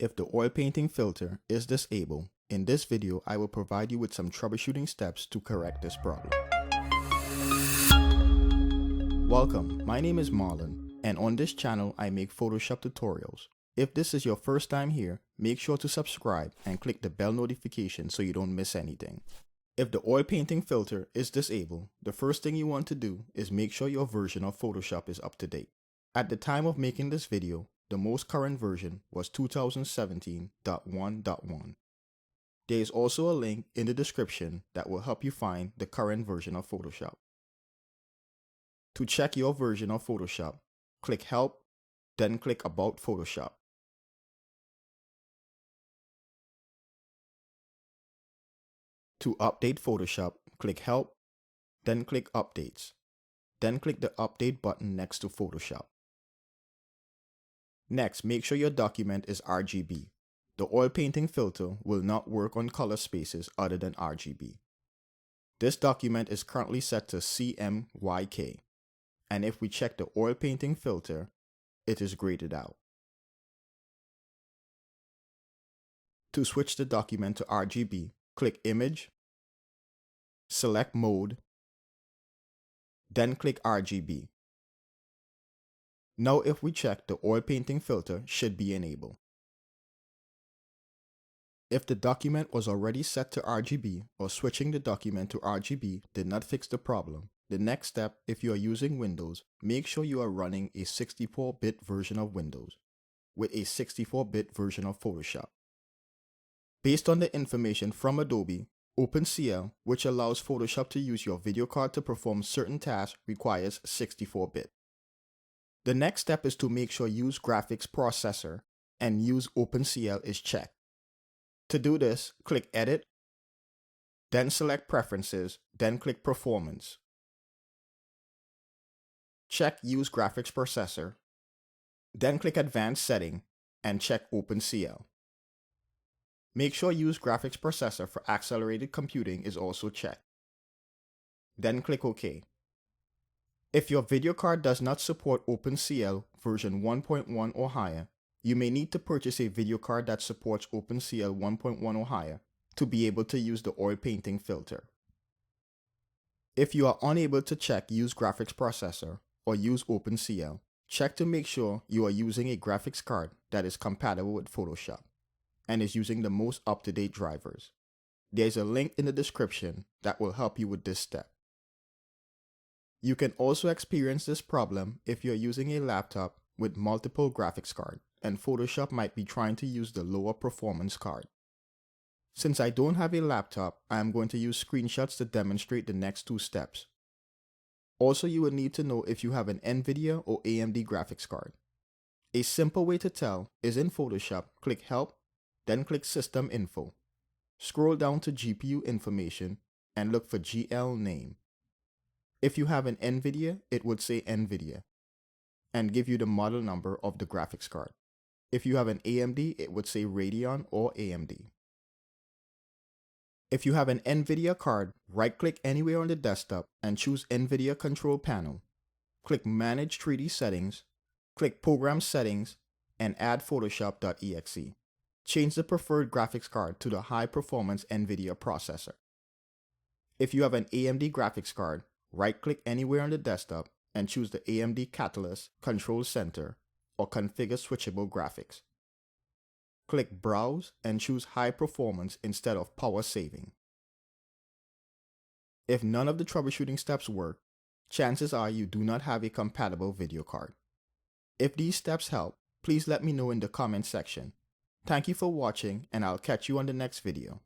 If the oil painting filter is disabled, in this video I will provide you with some troubleshooting steps to correct this problem. Welcome, my name is Marlon, and on this channel I make Photoshop tutorials. If this is your first time here, make sure to subscribe and click the bell notification so you don't miss anything. If the oil painting filter is disabled, the first thing you want to do is make sure your version of Photoshop is up to date. At the time of making this video, the most current version was 2017.1.1. There is also a link in the description that will help you find the current version of Photoshop. To check your version of Photoshop, click Help, then click About Photoshop. To update Photoshop, click Help, then click Updates. Then click the Update button next to Photoshop. Next, make sure your document is RGB. The oil painting filter will not work on color spaces other than RGB. This document is currently set to CMYK, and if we check the oil painting filter, it is graded out. To switch the document to RGB, click Image, select Mode, then click RGB. Now if we check, the oil painting filter should be enabled. If the document was already set to RGB or switching the document to RGB did not fix the problem, the next step, if you are using Windows, make sure you are running a 64-bit version of Windows with a 64-bit version of Photoshop. Based on the information from Adobe, OpenCL, which allows Photoshop to use your video card to perform certain tasks, requires 64-bit. The next step is to make sure Use Graphics Processor and Use OpenCL is checked. To do this, click Edit, then select Preferences, then click Performance. Check Use Graphics Processor, then click Advanced Setting and check OpenCL. Make sure Use Graphics Processor for accelerated computing is also checked. Then click OK. If your video card does not support OpenCL version 1.1 or higher, you may need to purchase a video card that supports OpenCL 1.1 or higher to be able to use the oil painting filter. If you are unable to check Use Graphics Processor or use OpenCL, check to make sure you are using a graphics card that is compatible with Photoshop and is using the most up-to-date drivers. There is a link in the description that will help you with this step. You can also experience this problem if you're using a laptop with multiple graphics cards and Photoshop might be trying to use the lower performance card. Since I don't have a laptop, I am going to use screenshots to demonstrate the next two steps. Also, you will need to know if you have an NVIDIA or AMD graphics card. A simple way to tell is in Photoshop, click Help, then click System Info. Scroll down to GPU information and look for GL name. If you have an NVIDIA, it would say NVIDIA and give you the model number of the graphics card. If you have an AMD, it would say Radeon or AMD. If you have an NVIDIA card, right-click anywhere on the desktop and choose NVIDIA Control Panel. Click Manage 3D Settings, click Program Settings, and add Photoshop.exe. Change the preferred graphics card to the high-performance NVIDIA processor. If you have an AMD graphics card, right-click anywhere on the desktop and choose the AMD Catalyst Control Center or Configure Switchable Graphics. Click Browse and choose High Performance instead of Power Saving. If none of the troubleshooting steps work, chances are you do not have a compatible video card. If these steps help, please let me know in the comment section. Thank you for watching and I'll catch you on the next video.